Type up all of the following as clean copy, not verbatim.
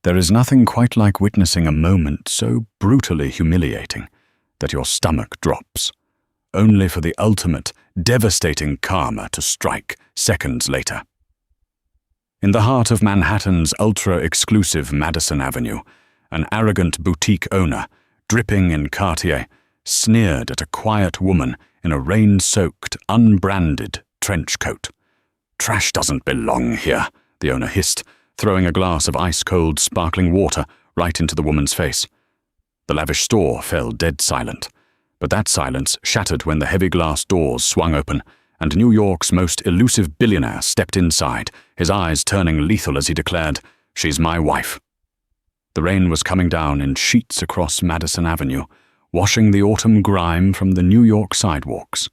There is nothing quite like witnessing a moment so brutally humiliating that your stomach drops, only for the ultimate, devastating karma to strike seconds later. In the heart of Manhattan's ultra-exclusive Madison Avenue, an arrogant boutique owner, dripping in Cartier, sneered at a quiet woman in a rain-soaked, unbranded trench coat. "Trash doesn't belong here," the owner hissed, throwing a glass of ice-cold, sparkling water right into the woman's face. The lavish store fell dead silent, but that silence shattered when the heavy glass doors swung open, and New York's most elusive billionaire stepped inside, his eyes turning lethal as he declared, "She's my wife." The rain was coming down in sheets across Madison Avenue, washing the autumn grime from the New York sidewalks.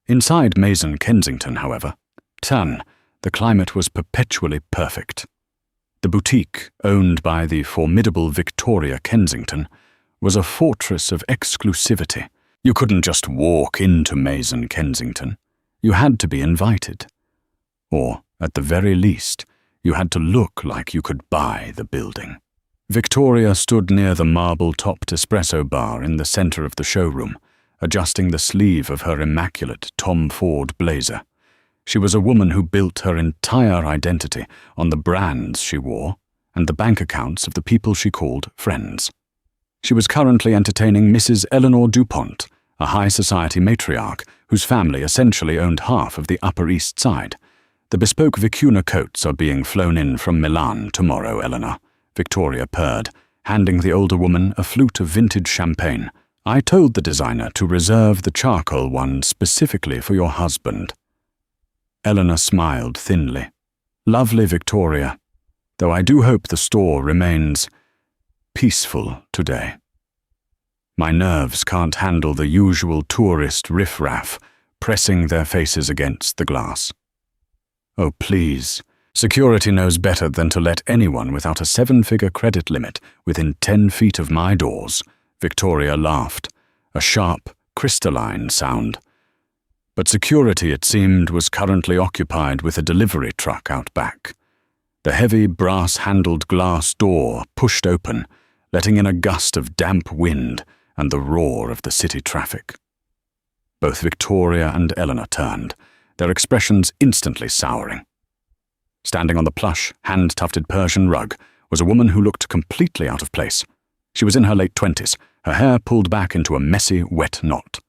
Inside Mason Kensington, however, the climate was perpetually perfect. The boutique, owned by the formidable Victoria Kensington, was a fortress of exclusivity. You couldn't just walk into Mason Kensington. You had to be invited. Or, at the very least, you had to look like you could buy the building. Victoria stood near the marble-topped espresso bar in the center of the showroom, adjusting the sleeve of her immaculate Tom Ford blazer. She was a woman who built her entire identity on the brands she wore and the bank accounts of the people she called friends. She was currently entertaining Mrs. Eleanor DuPont, a high-society matriarch whose family essentially owned half of the Upper East Side. "The bespoke vicuna coats are being flown in from Milan tomorrow, Eleanor," Victoria purred, handing the older woman a flute of vintage champagne. "I told the designer to reserve the charcoal one specifically for your husband." Eleanor smiled thinly. "Lovely, Victoria, though I do hope the store remains peaceful today. My nerves can't handle the usual tourist riffraff pressing their faces against the glass." "Oh, please. Security knows better than to let anyone without a 7-figure credit limit within 10 feet of my doors," Victoria laughed, a sharp, crystalline sound. But security, it seemed, was currently occupied with a delivery truck out back. The heavy, brass-handled glass door pushed open, letting in a gust of damp wind and the roar of the city traffic. Both Victoria and Eleanor turned, their expressions instantly souring. Standing on the plush, hand-tufted Persian rug was a woman who looked completely out of place. She was in her late 20s, her hair pulled back into a messy, wet knot.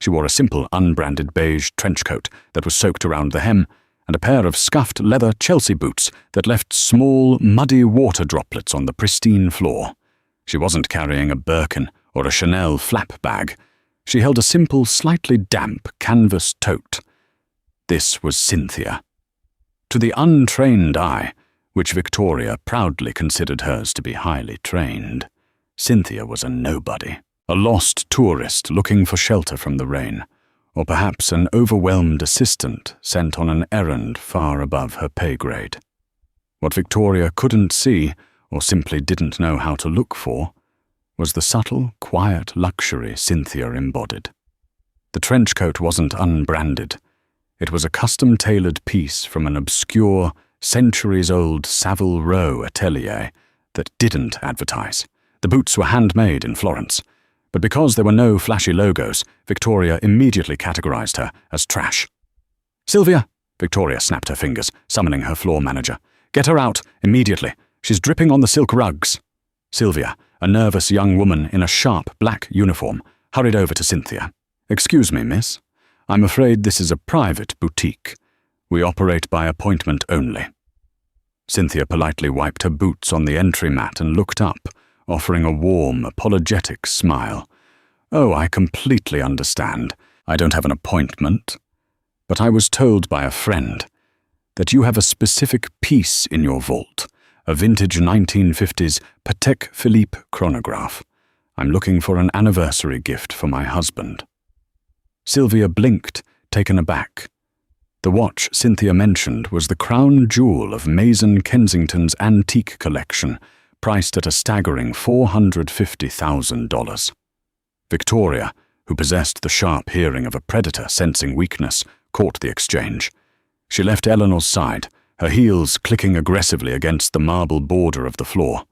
She wore a simple, unbranded beige trench coat that was soaked around the hem, and a pair of scuffed leather Chelsea boots that left small, muddy water droplets on the pristine floor. She wasn't carrying a Birkin or a Chanel flap bag. She held a simple, slightly damp canvas tote. This was Cynthia. To the untrained eye, which Victoria proudly considered hers to be highly trained, Cynthia was a nobody, a lost tourist looking for shelter from the rain, or perhaps an overwhelmed assistant sent on an errand far above her pay grade. What Victoria couldn't see, or simply didn't know how to look for, was the subtle, quiet luxury Cynthia embodied. The trench coat wasn't unbranded. It was a custom-tailored piece from an obscure, centuries-old Savile Row atelier that didn't advertise. The boots were handmade in Florence, but because there were no flashy logos, Victoria immediately categorized her as trash. "Sylvia!" Victoria snapped her fingers, summoning her floor manager. "Get her out, immediately. She's dripping on the silk rugs." Sylvia, a nervous young woman in a sharp black uniform, hurried over to Cynthia. "Excuse me, miss. I'm afraid this is a private boutique. We operate by appointment only." Cynthia politely wiped her boots on the entry mat and looked up, offering a warm, apologetic smile. "Oh, I completely understand. I don't have an appointment. But I was told by a friend that you have a specific piece in your vault, a vintage 1950s Patek Philippe chronograph. I'm looking for an anniversary gift for my husband." Sylvia blinked, taken aback. The watch Cynthia mentioned was the crown jewel of Mason Kensington's antique collection, priced at a staggering $450,000. Victoria, who possessed the sharp hearing of a predator sensing weakness, caught the exchange. She left Eleanor's side, her heels clicking aggressively against the marble border of the floor.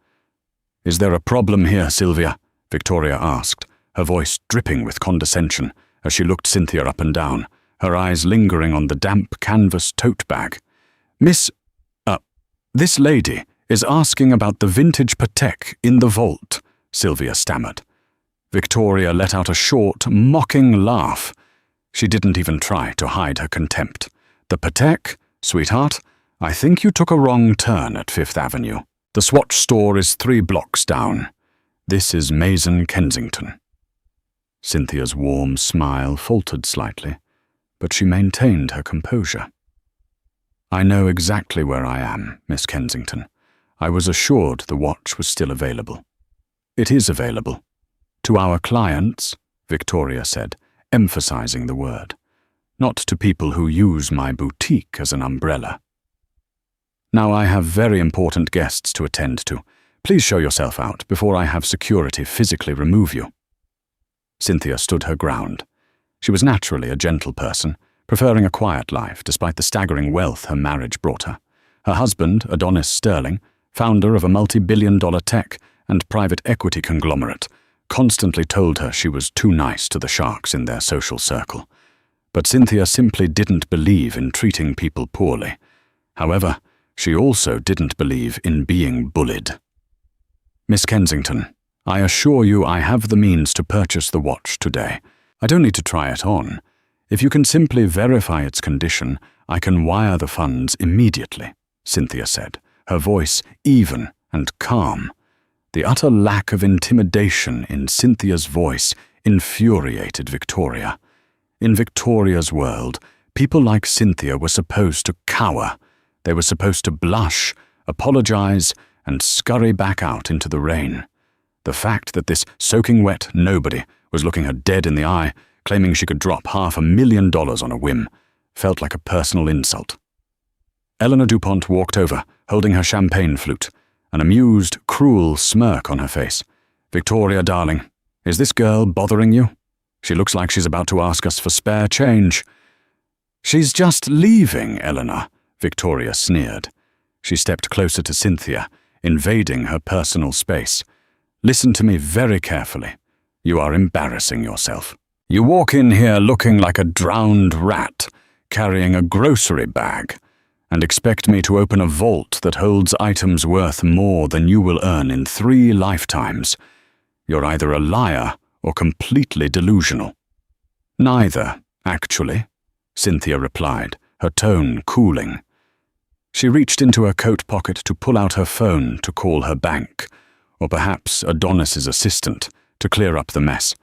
"Is there a problem here, Sylvia?" Victoria asked, her voice dripping with condescension as she looked Cynthia up and down, her eyes lingering on the damp canvas tote bag. This lady is asking about the vintage Patek in the vault," Sylvia stammered. Victoria let out a short, mocking laugh. She didn't even try to hide her contempt. "The Patek? Sweetheart, I think you took a wrong turn at Fifth Avenue. The Swatch store is 3 blocks down. This is Mason Kensington." Cynthia's warm smile faltered slightly, but she maintained her composure. "I know exactly where I am, Miss Kensington. I was assured the watch was still available." "It is available. To our clients," Victoria said, emphasizing the word. "Not to people who use my boutique as an umbrella. Now I have very important guests to attend to. Please show yourself out before I have security physically remove you." Cynthia stood her ground. She was naturally a gentle person, preferring a quiet life despite the staggering wealth her marriage brought her. Her husband, Adonis Sterling, founder of a multi-billion-dollar tech and private equity conglomerate, constantly told her she was too nice to the sharks in their social circle. But Cynthia simply didn't believe in treating people poorly. However, she also didn't believe in being bullied. "Miss Kensington, I assure you I have the means to purchase the watch today. I don't need to try it on. If you can simply verify its condition, I can wire the funds immediately," Cynthia said, her voice even and calm. The utter lack of intimidation in Cynthia's voice infuriated Victoria. In Victoria's world, people like Cynthia were supposed to cower. They were supposed to blush, apologize, and scurry back out into the rain. The fact that this soaking wet nobody was looking her dead in the eye, claiming she could drop $500,000 on a whim, felt like a personal insult. Eleanor Dupont walked over, holding her champagne flute, an amused, cruel smirk on her face. "Victoria, darling, is this girl bothering you? She looks like she's about to ask us for spare change." "She's just leaving, Eleanor," Victoria sneered. She stepped closer to Cynthia, invading her personal space. "Listen to me very carefully. You are embarrassing yourself. You walk in here looking like a drowned rat, carrying a grocery bag, and expect me to open a vault that holds items worth more than you will earn in 3 lifetimes. You're either a liar or completely delusional." "Neither, actually," Cynthia replied, her tone cooling. She reached into her coat pocket to pull out her phone to call her bank, or perhaps Adonis's assistant, to clear up the mess.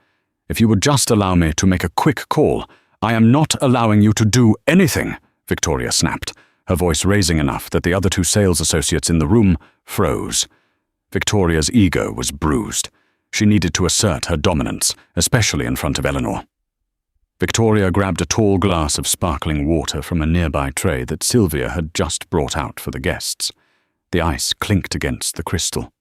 "If you would just allow me to make a quick call." "I am not allowing you to do anything," Victoria snapped, her voice raising enough that the other 2 sales associates in the room froze. Victoria's ego was bruised. She needed to assert her dominance, especially in front of Eleanor. Victoria grabbed a tall glass of sparkling water from a nearby tray that Sylvia had just brought out for the guests. The ice clinked against the crystal.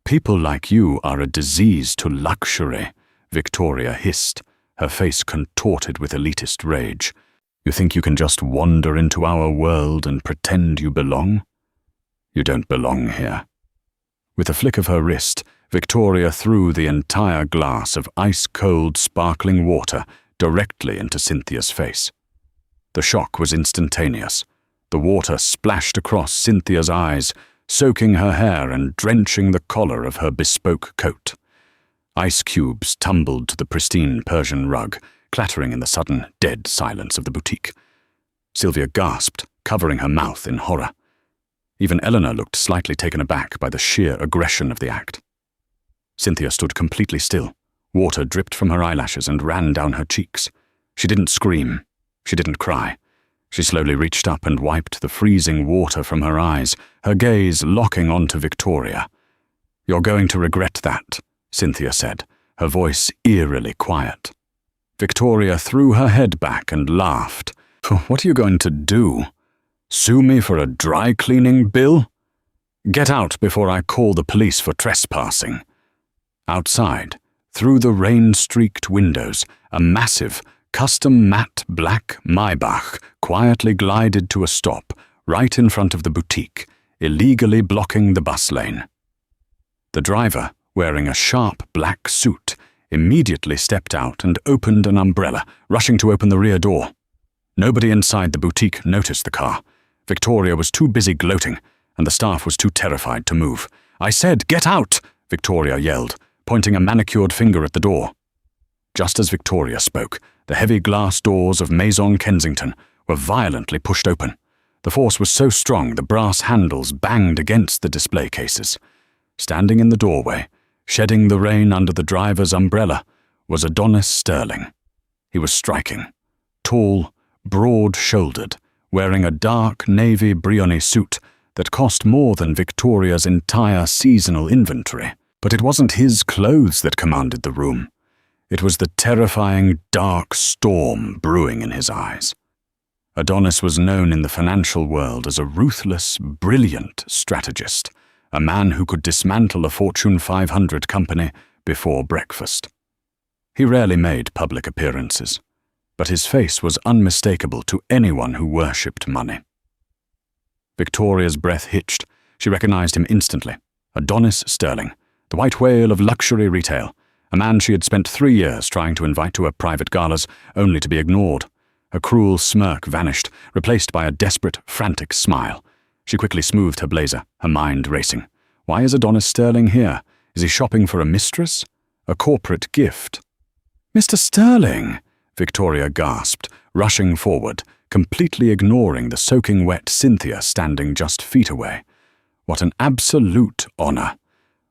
"People like you are a disease to luxury," Victoria hissed, her face contorted with elitist rage. "You think you can just wander into our world and pretend you belong? You don't belong here." With a flick of her wrist, Victoria threw the entire glass of ice-cold sparkling water directly into Cynthia's face. The shock was instantaneous. The water splashed across Cynthia's eyes, soaking her hair and drenching the collar of her bespoke coat. Ice cubes tumbled to the pristine Persian rug, clattering in the sudden, dead silence of the boutique. Sylvia gasped, covering her mouth in horror. Even Eleanor looked slightly taken aback by the sheer aggression of the act. Cynthia stood completely still. Water dripped from her eyelashes and ran down her cheeks. She didn't scream. She didn't cry. She slowly reached up and wiped the freezing water from her eyes, her gaze locking onto Victoria. "You're going to regret that," Cynthia said, her voice eerily quiet. Victoria threw her head back and laughed. "What are you going to do? Sue me for a dry cleaning bill? Get out before I call the police for trespassing." Outside, through the rain-streaked windows, a massive, custom matte black Maybach quietly glided to a stop, right in front of the boutique, illegally blocking the bus lane. The driver, wearing a sharp black suit, immediately stepped out and opened an umbrella, rushing to open the rear door. Nobody inside the boutique noticed the car. Victoria was too busy gloating, and the staff was too terrified to move. "I said, get out!" Victoria yelled, pointing a manicured finger at the door. Just as Victoria spoke, the heavy glass doors of Maison Kensington were violently pushed open. The force was so strong the brass handles banged against the display cases. Standing in the doorway, shedding the rain under the driver's umbrella, was Adonis Sterling. He was striking, tall, broad-shouldered, wearing a dark navy Brioni suit that cost more than Victoria's entire seasonal inventory. But it wasn't his clothes that commanded the room. It was the terrifying dark storm brewing in his eyes. Adonis was known in the financial world as a ruthless, brilliant strategist, a man who could dismantle a Fortune 500 company before breakfast. He rarely made public appearances, but his face was unmistakable to anyone who worshipped money. Victoria's breath hitched. She recognized him instantly. Adonis Sterling, the white whale of luxury retail, a man she had spent 3 years trying to invite to her private galas, only to be ignored. Her cruel smirk vanished, replaced by a desperate, frantic smile. She quickly smoothed her blazer, her mind racing. Why is Adonis Sterling here? Is he shopping for a mistress? A corporate gift? "Mr. Sterling!" Victoria gasped, rushing forward, completely ignoring the soaking wet Cynthia standing just feet away. What an absolute honor.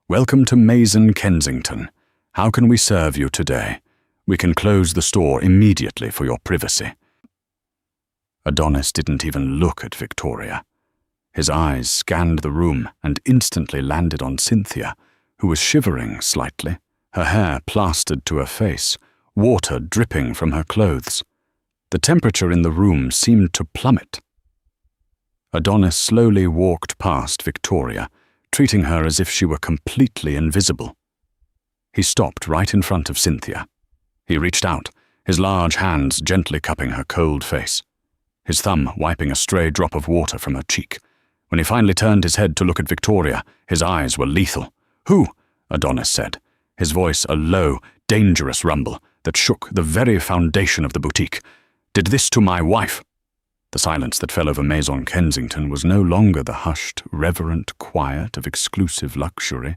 "Welcome to Maison Kensington. How can we serve you today? We can close the store immediately for your privacy." Adonis didn't even look at Victoria. His eyes scanned the room and instantly landed on Cynthia, who was shivering slightly, her hair plastered to her face, water dripping from her clothes. The temperature in the room seemed to plummet. Adonis slowly walked past Victoria, treating her as if she were completely invisible. He stopped right in front of Cynthia. He reached out, his large hands gently cupping her cold face, his thumb wiping a stray drop of water from her cheek. When he finally turned his head to look at Victoria, his eyes were lethal. "Who?" Adonis said, his voice a low, dangerous rumble that shook the very foundation of the boutique. "Did this to my wife." The silence that fell over Maison Kensington was no longer the hushed, reverent quiet of exclusive luxury.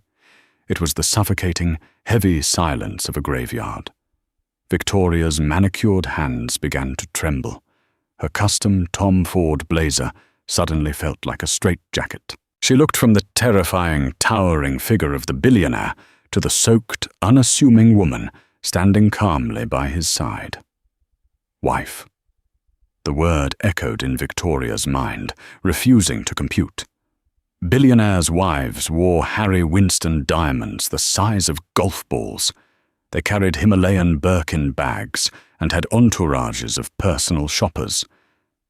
It was the suffocating, heavy silence of a graveyard. Victoria's manicured hands began to tremble. Her custom Tom Ford blazer suddenly felt like a straitjacket. She looked from the terrifying, towering figure of the billionaire to the soaked, unassuming woman standing calmly by his side. Wife. The word echoed in Victoria's mind, refusing to compute. Billionaires' wives wore Harry Winston diamonds the size of golf balls. They carried Himalayan Birkin bags and had entourages of personal shoppers.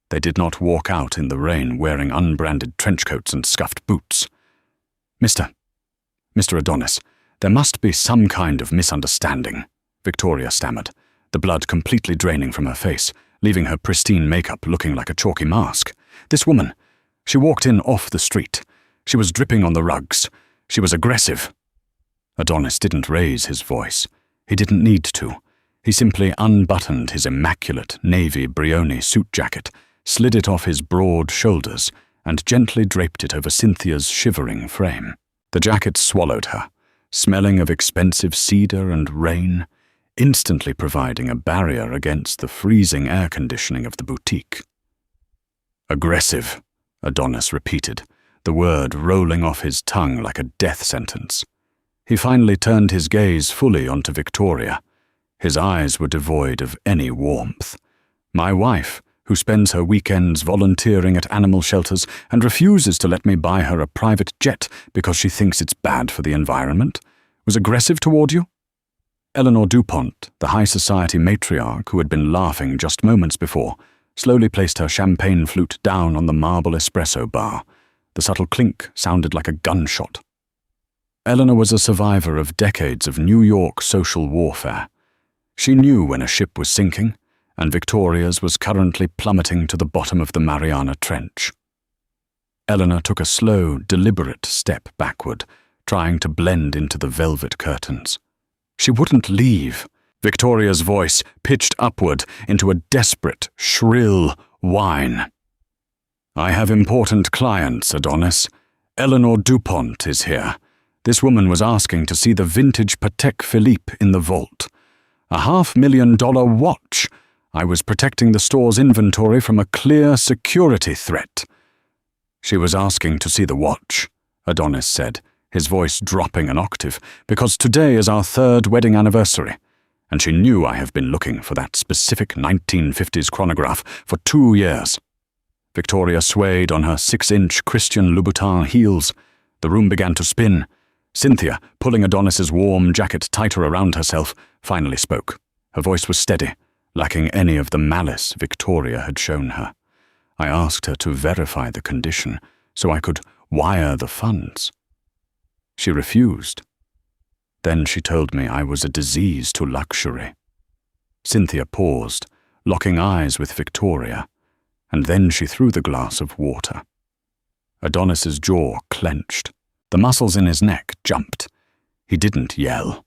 They did not walk out in the rain wearing unbranded trench coats and scuffed boots. Mr. Adonis, there must be some kind of misunderstanding," Victoria stammered, the blood completely draining from her face, leaving her pristine makeup looking like a chalky mask. "This woman, she walked in off the street. She was dripping on the rugs. She was aggressive." Adonis didn't raise his voice. He didn't need to. He simply unbuttoned his immaculate navy Brioni suit jacket, slid it off his broad shoulders, and gently draped it over Cynthia's shivering frame. The jacket swallowed her, smelling of expensive cedar and rain, instantly providing a barrier against the freezing air conditioning of the boutique. "Aggressive," Adonis repeated, the word rolling off his tongue like a death sentence. He finally turned his gaze fully onto Victoria. His eyes were devoid of any warmth. "My wife, who spends her weekends volunteering at animal shelters and refuses to let me buy her a private jet because she thinks it's bad for the environment, was aggressive toward you?" Eleanor DuPont, the high society matriarch who had been laughing just moments before, slowly placed her champagne flute down on the marble espresso bar. The subtle clink sounded like a gunshot. Eleanor was a survivor of decades of New York social warfare. She knew when a ship was sinking, and Victoria's was currently plummeting to the bottom of the Mariana Trench. Eleanor took a slow, deliberate step backward, trying to blend into the velvet curtains. She wouldn't leave. Victoria's voice pitched upward into a desperate, shrill whine. "I have important clients, Adonis. Eleanor DuPont is here. This woman was asking to see the vintage Patek Philippe in the vault. A $500,000 watch. I was protecting the store's inventory from a clear security threat." "She was asking to see the watch," Adonis said, his voice dropping an octave, "because today is our 3rd wedding anniversary, and she knew I have been looking for that specific 1950s chronograph for 2 years." Victoria swayed on her 6-inch Christian Louboutin heels. The room began to spin. Cynthia, pulling Adonis's warm jacket tighter around herself, finally spoke. Her voice was steady, lacking any of the malice Victoria had shown her. "I asked her to verify the condition so I could wire the funds. She refused. Then she told me I was a disease to luxury." Cynthia paused, locking eyes with Victoria, and then she threw the glass of water. Adonis's jaw clenched. The muscles in his neck jumped. He didn't yell.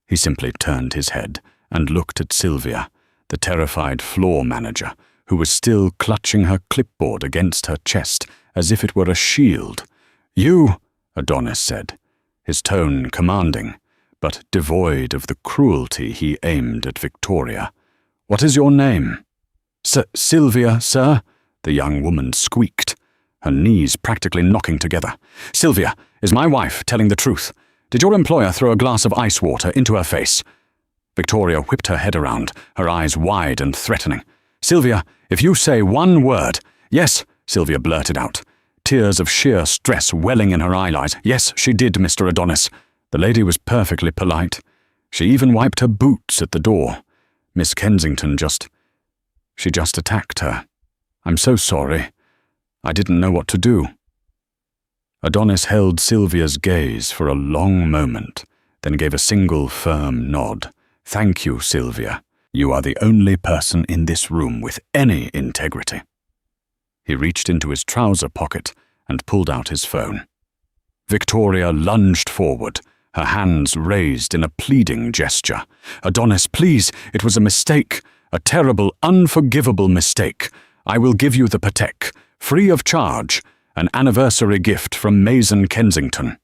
He simply turned his head and looked at Sylvia, the terrified floor manager, who was still clutching her clipboard against her chest as if it were a shield. "You," Adonis said, his tone commanding, but devoid of the cruelty he aimed at Victoria. "What is your name?" Sylvia, sir," the young woman squeaked, her knees practically knocking together. "Sylvia, is my wife telling the truth? Did your employer throw a glass of ice water into her face?" Victoria whipped her head around, her eyes wide and threatening. "Sylvia, if you say one word—" "Yes," Sylvia blurted out, tears of sheer stress welling in her eyelids. "Yes, she did, Mr. Adonis." The lady was perfectly polite. She even wiped her boots at the door. Miss Kensington She just attacked her. "I'm so sorry. I didn't know what to do." Adonis held Sylvia's gaze for a long moment, then gave a single firm nod. "Thank you, Sylvia. You are the only person in this room with any integrity." He reached into his trouser pocket and pulled out his phone. Victoria lunged forward, her hands raised in a pleading gesture. "Adonis, please, it was a mistake. A terrible, unforgivable mistake. I will give you the Patek, free of charge, an anniversary gift from Mason Kensington.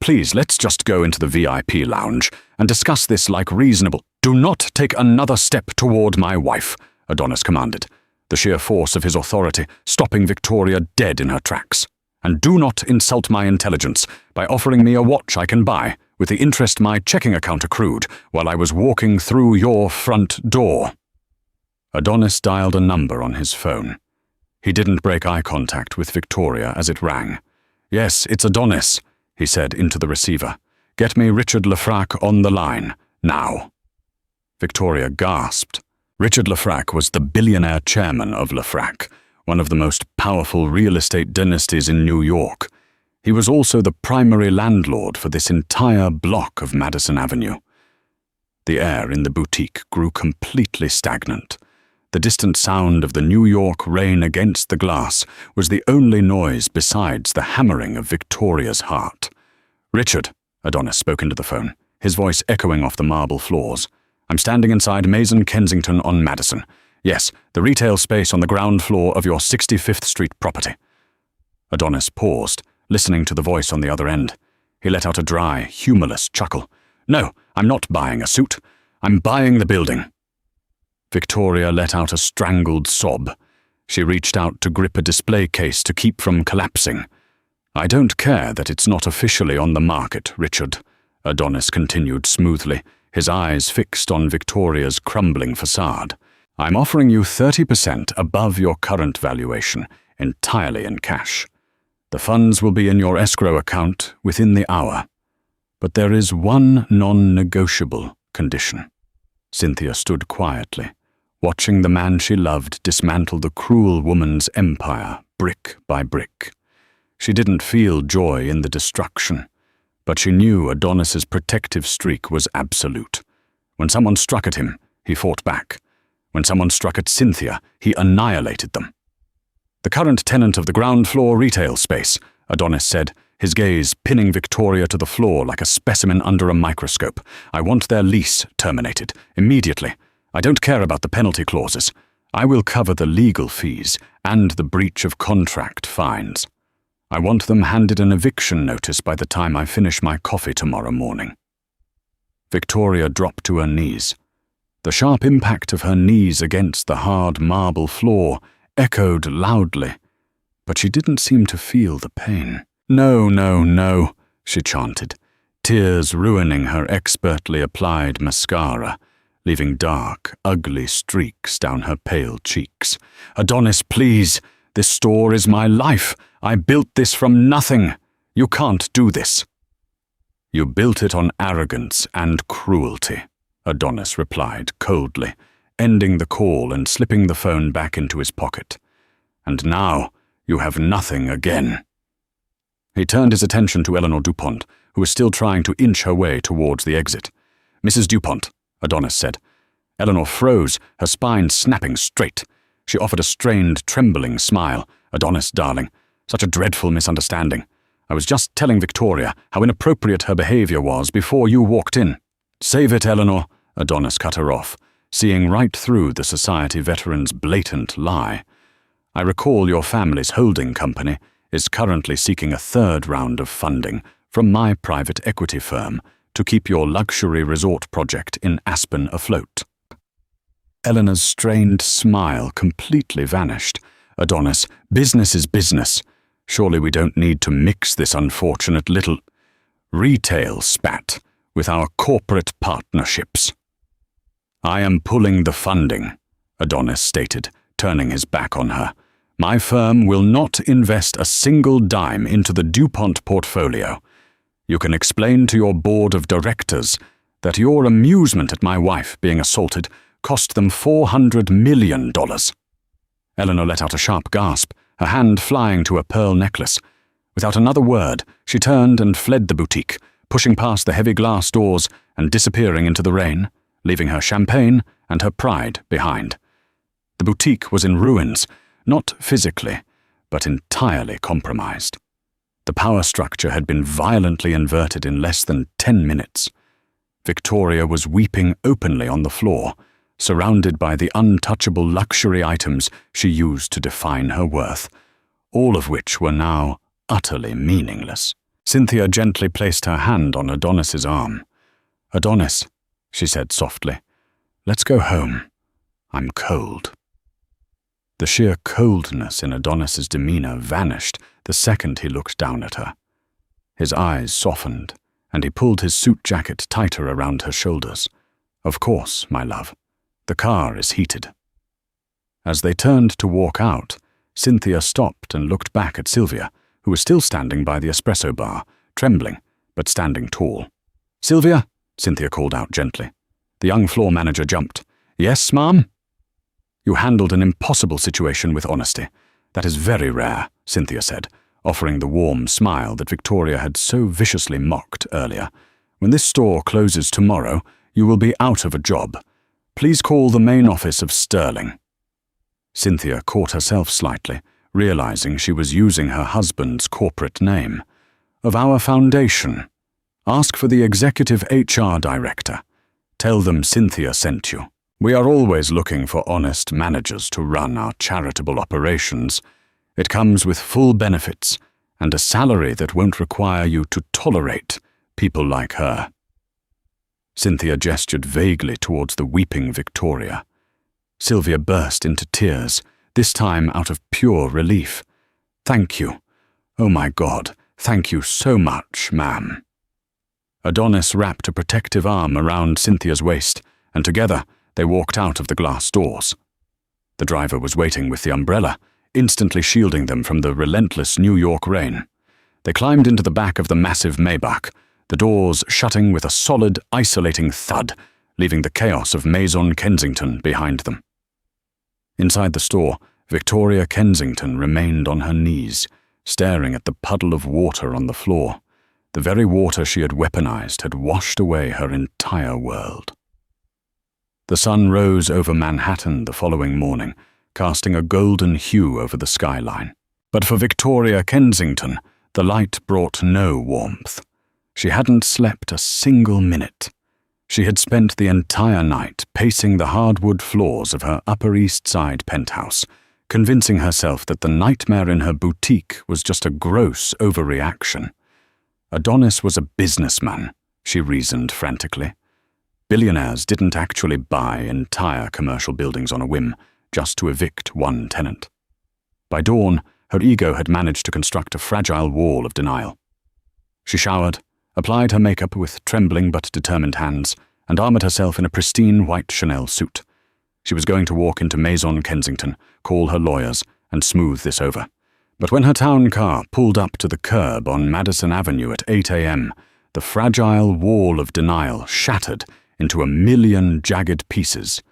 Please, let's just go into the VIP lounge and discuss this like reasonable—" "Do not take another step toward my wife," Adonis commanded, the sheer force of his authority stopping Victoria dead in her tracks. "And do not insult my intelligence by offering me a watch I can buy with the interest my checking account accrued while I was walking through your front door." Adonis dialed a number on his phone. He didn't break eye contact with Victoria as it rang. "Yes, it's Adonis," he said into the receiver. "Get me Richard Lefrac on the line, now." Victoria gasped. Richard Lefrac was the billionaire chairman of Lefrac, one of the most powerful real estate dynasties in New York. He was also the primary landlord for this entire block of Madison Avenue. The air in the boutique grew completely stagnant. The distant sound of the New York rain against the glass was the only noise besides the hammering of Victoria's heart. "Richard," Adonis spoke into the phone, his voice echoing off the marble floors. "I'm standing inside Mason Kensington on Madison. Yes, the retail space on the ground floor of your 65th Street property." Adonis paused, listening to the voice on the other end. He let out a dry, humorless chuckle. "No, I'm not buying a suit. I'm buying the building." Victoria let out a strangled sob. She reached out to grip a display case to keep from collapsing. "I don't care that it's not officially on the market, Richard," Adonis continued smoothly, his eyes fixed on Victoria's crumbling facade. "I'm offering you 30% above your current valuation, entirely in cash. The funds will be in your escrow account within the hour. But there is one non-negotiable condition." Cynthia stood quietly, watching the man she loved dismantle the cruel woman's empire brick by brick. She didn't feel joy in the destruction, but she knew Adonis's protective streak was absolute. When someone struck at him, he fought back. When someone struck at Cynthia, he annihilated them. "The current tenant of the ground floor retail space," Adonis said, his gaze pinning Victoria to the floor like a specimen under a microscope. "I want their lease terminated, immediately. I don't care about the penalty clauses. I will cover the legal fees and the breach of contract fines. I want them handed an eviction notice by the time I finish my coffee tomorrow morning." Victoria dropped to her knees. The sharp impact of her knees against the hard marble floor echoed loudly, but she didn't seem to feel the pain. "No, no, no," she chanted, tears ruining her expertly applied mascara, leaving dark, ugly streaks down her pale cheeks. "Adonis, please. This store is my life. I built this from nothing. You can't do this." "You built it on arrogance and cruelty," Adonis replied coldly, ending the call and slipping the phone back into his pocket. "And now you have nothing again." He turned his attention to Eleanor Dupont, who was still trying to inch her way towards the exit. "Mrs. Dupont," Adonis said. Eleanor froze, her spine snapping straight. She offered a strained, trembling smile. "Adonis, darling, such a dreadful misunderstanding. I was just telling Victoria how inappropriate her behavior was before you walked in." "Save it, Eleanor," Adonis cut her off, seeing right through the society veteran's blatant lie. "I recall your family's holding company is currently seeking a third round of funding from my private equity firm to keep your luxury resort project in Aspen afloat." Eleanor's strained smile completely vanished. "Adonis, business is business. Surely we don't need to mix this unfortunate little retail spat with our corporate partnerships." "I am pulling the funding," Adonis stated, turning his back on her. "My firm will not invest a single dime into the DuPont portfolio. You can explain to your board of directors that your amusement at my wife being assaulted cost them $400 million. Eleanor let out a sharp gasp, her hand flying to a pearl necklace. Without another word, she turned and fled the boutique, pushing past the heavy glass doors and disappearing into the rain, leaving her champagne and her pride behind. The boutique was in ruins, not physically, but entirely compromised. The power structure had been violently inverted in less than 10 minutes. Victoria was weeping openly on the floor, surrounded by the untouchable luxury items she used to define her worth, all of which were now utterly meaningless. Cynthia gently placed her hand on Adonis's arm. "Adonis," she said softly, "let's go home. I'm cold." The sheer coldness in Adonis's demeanor vanished the second he looked down at her. His eyes softened, and he pulled his suit jacket tighter around her shoulders. "Of course, my love. The car is heated." As they turned to walk out, Cynthia stopped and looked back at Sylvia, who was still standing by the espresso bar, trembling, but standing tall. "Sylvia," Cynthia called out gently. The young floor manager jumped. "Yes, ma'am?" "You handled an impossible situation with honesty. That is very rare," Cynthia said, offering the warm smile that Victoria had so viciously mocked earlier. "When this store closes tomorrow, you will be out of a job. Please call the main office of Sterling." Cynthia caught herself slightly, realizing she was using her husband's corporate name. "Of our foundation. Ask for the executive HR director. Tell them Cynthia sent you. We are always looking for honest managers to run our charitable operations. It comes with full benefits and a salary that won't require you to tolerate people like her." Cynthia gestured vaguely towards the weeping Victoria. Sylvia burst into tears, this time out of pure relief. "Thank you. Oh my God, thank you so much, ma'am." Adonis wrapped a protective arm around Cynthia's waist, and together they walked out of the glass doors. The driver was waiting with the umbrella, instantly shielding them from the relentless New York rain. They climbed into the back of the massive Maybach, the doors shutting with a solid, isolating thud, leaving the chaos of Maison Kensington behind them. Inside the store, Victoria Kensington remained on her knees, staring at the puddle of water on the floor. The very water she had weaponized had washed away her entire world. The sun rose over Manhattan the following morning, casting a golden hue over the skyline. But for Victoria Kensington, the light brought no warmth. She hadn't slept a single minute. She had spent the entire night pacing the hardwood floors of her Upper East Side penthouse, convincing herself that the nightmare in her boutique was just a gross overreaction. Adonis was a businessman, she reasoned frantically. Billionaires didn't actually buy entire commercial buildings on a whim, just to evict one tenant. By dawn, her ego had managed to construct a fragile wall of denial. She showered, applied her makeup with trembling but determined hands, and armored herself in a pristine white Chanel suit. She was going to walk into Maison Kensington, call her lawyers, and smooth this over. But when her town car pulled up to the curb on Madison Avenue at 8 a.m., the fragile wall of denial shattered into a million jagged pieces.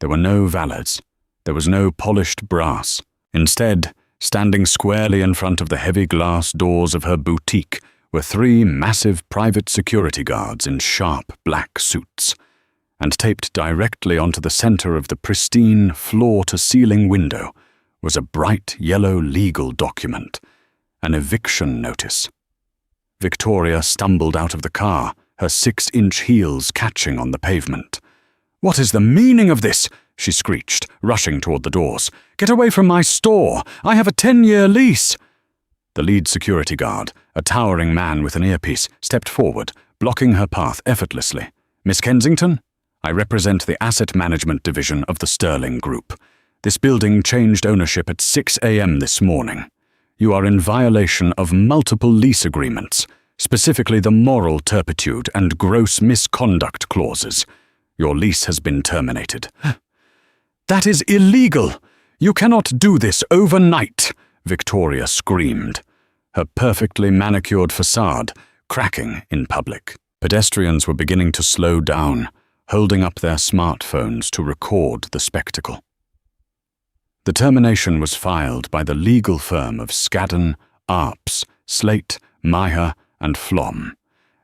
There were no valets. There was no polished brass. Instead, standing squarely in front of the heavy glass doors of her boutique were 3 massive private security guards in sharp black suits. And taped directly onto the center of the pristine floor-to-ceiling window was a bright yellow legal document, an eviction notice. Victoria stumbled out of the car, her 6-inch heels catching on the pavement. "What is the meaning of this?" she screeched, rushing toward the doors. "Get away from my store! I have a 10-year lease!" The lead security guard, a towering man with an earpiece, stepped forward, blocking her path effortlessly. "Miss Kensington? I represent the asset management division of the Sterling Group. This building changed ownership at 6 a.m. this morning. You are in violation of multiple lease agreements, specifically the moral turpitude and gross misconduct clauses. Your lease has been terminated." "That is illegal! You cannot do this overnight!" Victoria screamed, her perfectly manicured facade cracking in public. Pedestrians were beginning to slow down, holding up their smartphones to record the spectacle. The termination was filed by the legal firm of Skadden, Arps, Slate, Meyer, and Flom.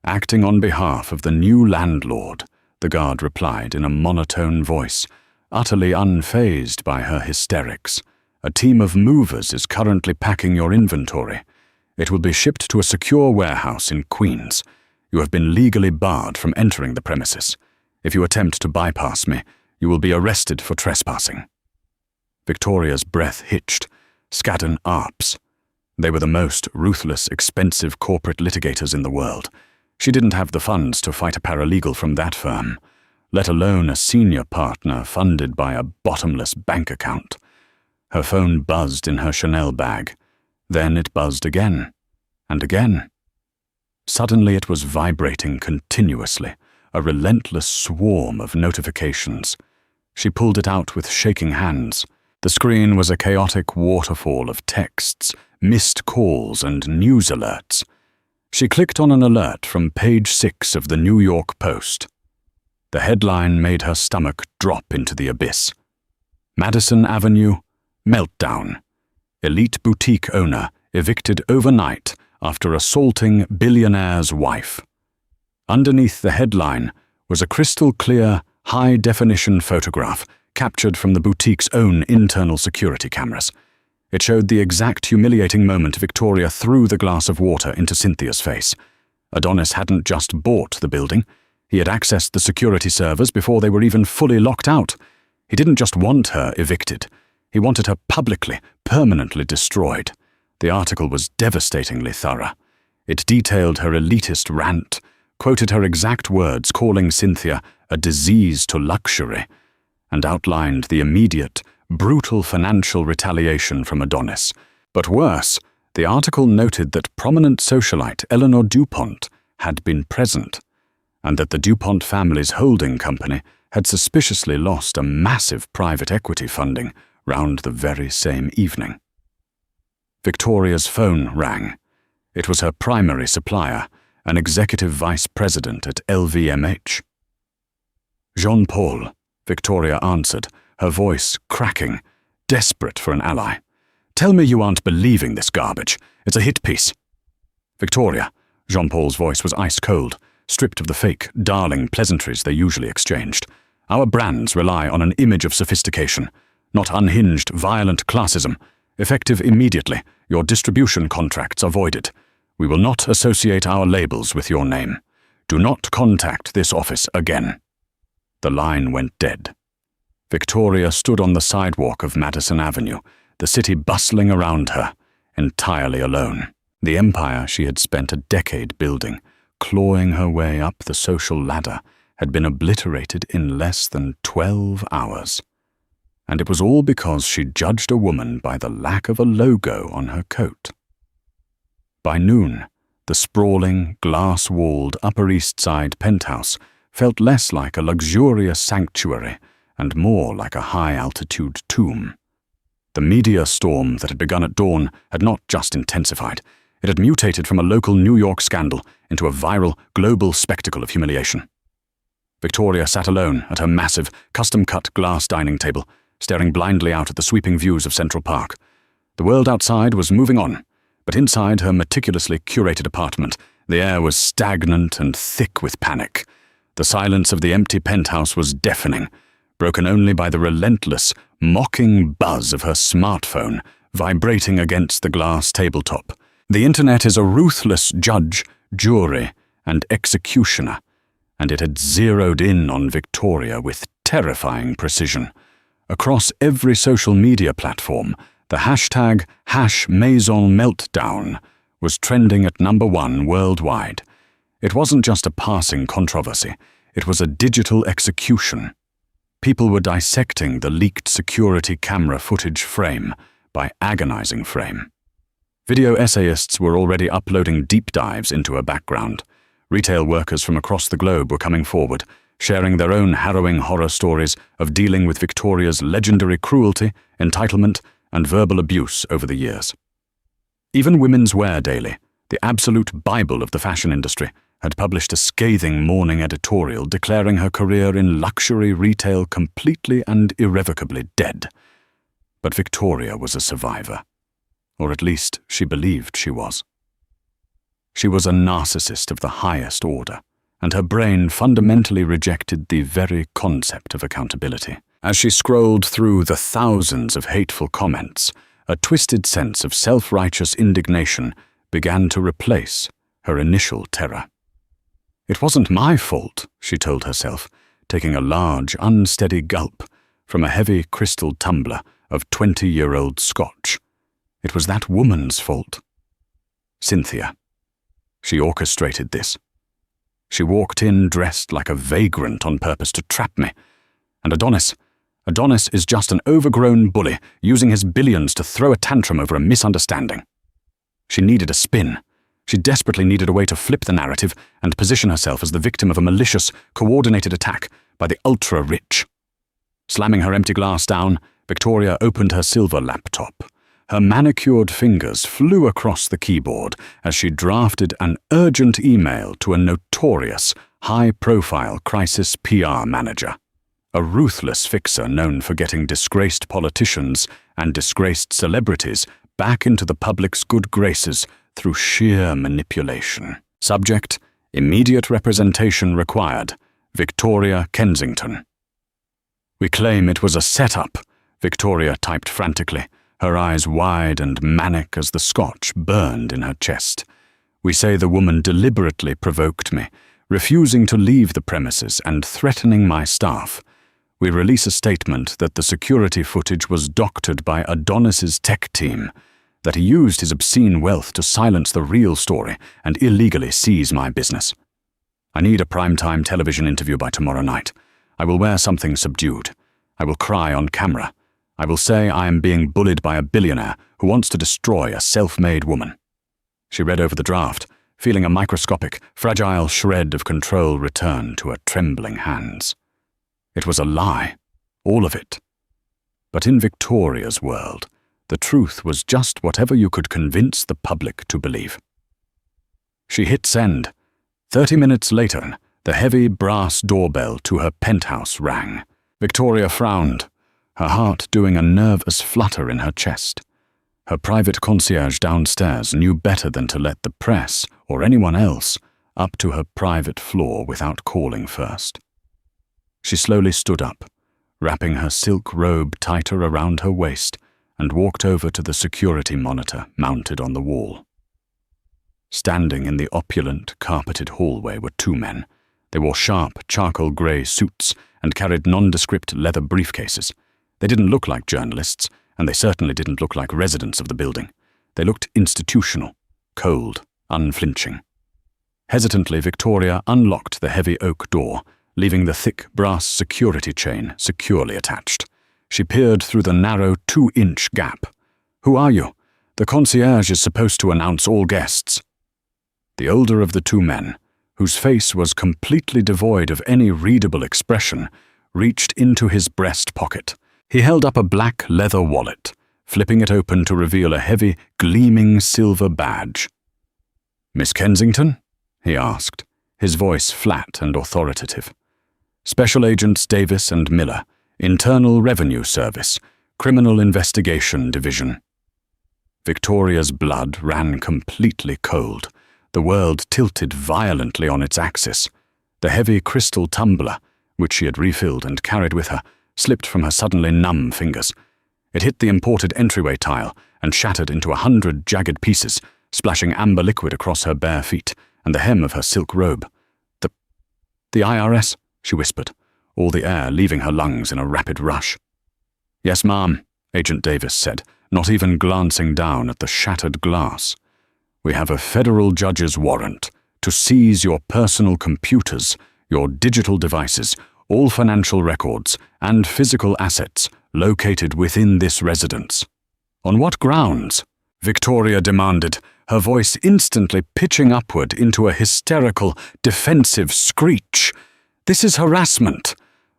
"Acting on behalf of the new landlord," the guard replied in a monotone voice, utterly unfazed by her hysterics. "A team of movers is currently packing your inventory. It will be shipped to a secure warehouse in Queens. You have been legally barred from entering the premises. If you attempt to bypass me, you will be arrested for trespassing." Victoria's breath hitched. Skadden Arps. They were the most ruthless, expensive corporate litigators in the world. She didn't have the funds to fight a paralegal from that firm, let alone a senior partner funded by a bottomless bank account. Her phone buzzed in her Chanel bag. Then it buzzed again, and again. Suddenly it was vibrating continuously, a relentless swarm of notifications. She pulled it out with shaking hands. The screen was a chaotic waterfall of texts, missed calls, and news alerts. She clicked on an alert from page 6 of the New York Post. The headline made her stomach drop into the abyss. Madison Avenue, meltdown. Elite boutique owner evicted overnight after assaulting billionaire's wife. Underneath the headline was a crystal-clear, high-definition photograph captured from the boutique's own internal security cameras. It showed the exact humiliating moment Victoria threw the glass of water into Cynthia's face. Adonis hadn't just bought the building. He had accessed the security servers before they were even fully locked out. He didn't just want her evicted. He wanted her publicly, permanently destroyed. The article was devastatingly thorough. It detailed her elitist rant, quoted her exact words calling Cynthia a disease to luxury, and outlined the immediate, brutal financial retaliation from Adonis. But worse, the article noted that prominent socialite Eleanor DuPont had been present, and that the DuPont family's holding company had suspiciously lost a massive private equity funding round the very same evening. Victoria's phone rang. It was her primary supplier, an executive vice president at LVMH. "Jean-Paul," Victoria answered, her voice cracking, desperate for an ally. "Tell me you aren't believing this garbage. It's a hit piece." "Victoria," Jean-Paul's voice was ice-cold, stripped of the fake, darling pleasantries they usually exchanged. "Our brands rely on an image of sophistication. not unhinged, violent classism. Effective immediately, your distribution contracts are voided. We will not associate our labels with your name. Do not contact this office again." The line went dead. Victoria stood on the sidewalk of Madison Avenue, the city bustling around her, entirely alone. The empire she had spent a decade building, clawing her way up the social ladder, had been obliterated in less than 12 hours. And it was all because she judged a woman by the lack of a logo on her coat. By noon, the sprawling, glass-walled Upper East Side penthouse felt less like a luxurious sanctuary and more like a high-altitude tomb. The media storm that had begun at dawn had not just intensified. It had mutated from a local New York scandal into a viral, global spectacle of humiliation. Victoria sat alone at her massive, custom-cut glass dining table, staring blindly out at the sweeping views of Central Park. The world outside was moving on, but inside her meticulously curated apartment, the air was stagnant and thick with panic. The silence of the empty penthouse was deafening, broken only by the relentless, mocking buzz of her smartphone vibrating against the glass tabletop. The internet is a ruthless judge, jury, and executioner, and it had zeroed in on Victoria with terrifying precision. Across every social media platform, the hashtag #MaisonMeltdown was trending at #1 worldwide. It wasn't just a passing controversy, it was a digital execution. People were dissecting the leaked security camera footage frame by agonizing frame. Video essayists were already uploading deep dives into her background. Retail workers from across the globe were coming forward, sharing their own harrowing horror stories of dealing with Victoria's legendary cruelty, entitlement, and verbal abuse over the years. Even Women's Wear Daily, the absolute Bible of the fashion industry, had published a scathing morning editorial declaring her career in luxury retail completely and irrevocably dead. But Victoria was a survivor, or at least she believed she was. She was a narcissist of the highest order, and her brain fundamentally rejected the very concept of accountability. As she scrolled through the thousands of hateful comments, a twisted sense of self-righteous indignation began to replace her initial terror. "It wasn't my fault," she told herself, taking a large, unsteady gulp from a heavy crystal tumbler of 20-year-old scotch. It was that woman's fault. Cynthia. She orchestrated this. She walked in dressed like a vagrant on purpose to trap me. And Adonis is just an overgrown bully using his billions to throw a tantrum over a misunderstanding. She needed a spin. She desperately needed a way to flip the narrative and position herself as the victim of a malicious, coordinated attack by the ultra-rich. Slamming her empty glass down, Victoria opened her silver laptop. Her manicured fingers flew across the keyboard as she drafted an urgent email to a notorious, high-profile crisis PR manager. A ruthless fixer known for getting disgraced politicians and disgraced celebrities back into the public's good graces through sheer manipulation. Subject: immediate representation required. Victoria Kensington. "We claim it was a setup," Victoria typed frantically, her eyes wide and manic as the scotch burned in her chest. "We say the woman deliberately provoked me, refusing to leave the premises and threatening my staff. We release a statement that the security footage was doctored by Adonis's tech team, that he used his obscene wealth to silence the real story and illegally seize my business. I need a primetime television interview by tomorrow night. I will wear something subdued. I will cry on camera. I will say I am being bullied by a billionaire who wants to destroy a self-made woman." She read over the draft, feeling a microscopic, fragile shred of control return to her trembling hands. It was a lie, all of it. But in Victoria's world, the truth was just whatever you could convince the public to believe. She hit send. 30 minutes later, the heavy brass doorbell to her penthouse rang. Victoria frowned, her heart doing a nervous flutter in her chest. Her private concierge downstairs knew better than to let the press, or anyone else, up to her private floor without calling first. She slowly stood up, wrapping her silk robe tighter around her waist, and walked over to the security monitor mounted on the wall. Standing in the opulent, carpeted hallway were two men. They wore sharp, charcoal-grey suits and carried nondescript leather briefcases. They didn't look like journalists, and they certainly didn't look like residents of the building. They looked institutional, cold, unflinching. Hesitantly, Victoria unlocked the heavy oak door, leaving the thick brass security chain securely attached. She peered through the narrow 2-inch gap. "Who are you? The concierge is supposed to announce all guests." The older of the two men, whose face was completely devoid of any readable expression, reached into his breast pocket. He held up a black leather wallet, flipping it open to reveal a heavy, gleaming silver badge. "Miss Kensington?" he asked, his voice flat and authoritative. "Special Agents Davis and Miller, Internal Revenue Service, Criminal Investigation Division." Victoria's blood ran completely cold. The world tilted violently on its axis. The heavy crystal tumbler, which she had refilled and carried with her, slipped from her suddenly numb fingers. It hit the imported entryway tile and shattered into 100 jagged pieces, splashing amber liquid across her bare feet and the hem of her silk robe. The IRS, she whispered, all the air leaving her lungs in a rapid rush. "Yes, ma'am," Agent Davis said, not even glancing down at the shattered glass. "We have a federal judge's warrant to seize your personal computers, your digital devices, all financial records, and physical assets located within this residence." "On what grounds?" Victoria demanded, her voice instantly pitching upward into a hysterical, defensive screech. "This is harassment.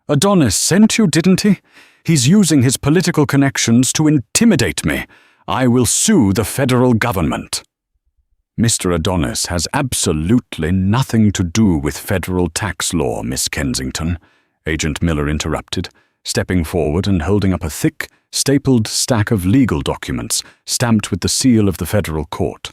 Adonis sent you, didn't he? He's using his political connections to intimidate me. I will sue the federal government." "Mr. Adonis has absolutely nothing to do with federal tax law, Miss Kensington," Agent Miller interrupted, stepping forward and holding up a thick, stapled stack of legal documents stamped with the seal of the federal court.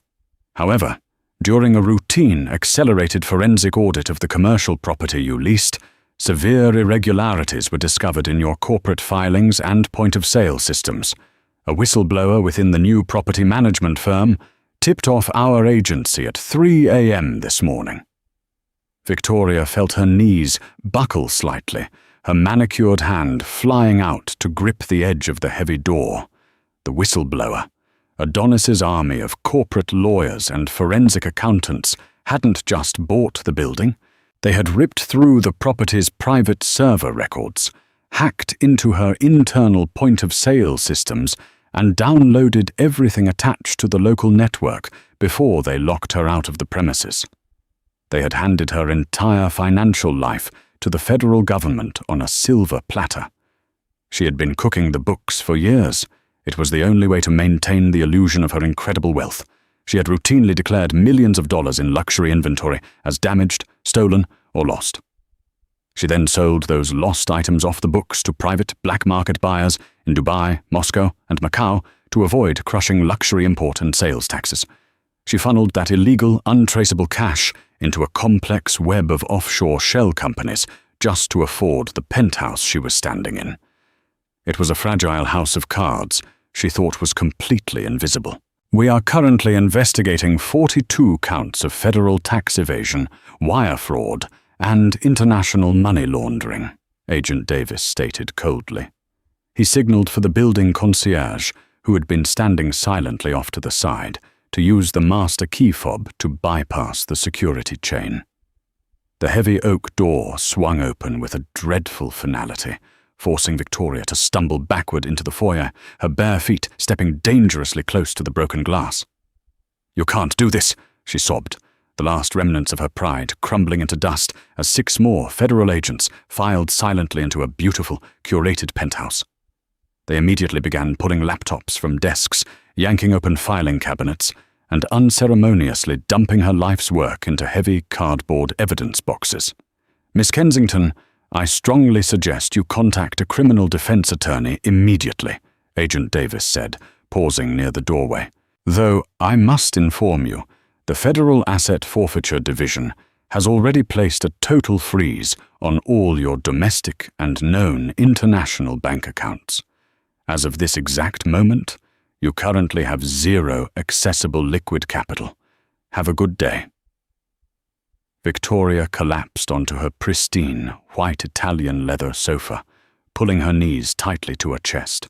"However, during a routine, accelerated forensic audit of the commercial property you leased, severe irregularities were discovered in your corporate filings and point-of-sale systems. A whistleblower within the new property management firm tipped off our agency at 3 a.m. this morning." Victoria felt her knees buckle slightly, her manicured hand flying out to grip the edge of the heavy door. The whistleblower, Adonis's army of corporate lawyers and forensic accountants, hadn't just bought the building. They had ripped through the property's private server records, hacked into her internal point-of-sale systems, and downloaded everything attached to the local network before they locked her out of the premises. They had handed her entire financial life to the federal government on a silver platter. She had been cooking the books for years. It was the only way to maintain the illusion of her incredible wealth. She had routinely declared millions of dollars in luxury inventory as damaged, stolen, or lost. She then sold those lost items off the books to private black market buyers in Dubai, Moscow, and Macau to avoid crushing luxury import and sales taxes. She funneled that illegal, untraceable cash into a complex web of offshore shell companies just to afford the penthouse she was standing in. It was a fragile house of cards she thought was completely invisible. "We are currently investigating 42 counts of federal tax evasion, wire fraud, and international money laundering," Agent Davis stated coldly. He signaled for the building concierge, who had been standing silently off to the side, to use the master key fob to bypass the security chain. The heavy oak door swung open with a dreadful finality, forcing Victoria to stumble backward into the foyer, her bare feet stepping dangerously close to the broken glass. "You can't do this," she sobbed, the last remnants of her pride crumbling into dust as 6 more federal agents filed silently into a beautiful, curated penthouse. They immediately began pulling laptops from desks, yanking open filing cabinets, and unceremoniously dumping her life's work into heavy cardboard evidence boxes. "Miss Kensington, I strongly suggest you contact a criminal defense attorney immediately," Agent Davis said, pausing near the doorway. "Though I must inform you, the Federal Asset Forfeiture Division has already placed a total freeze on all your domestic and known international bank accounts. As of this exact moment, you currently have 0 accessible liquid capital. Have a good day." Victoria collapsed onto her pristine, white Italian leather sofa, pulling her knees tightly to her chest.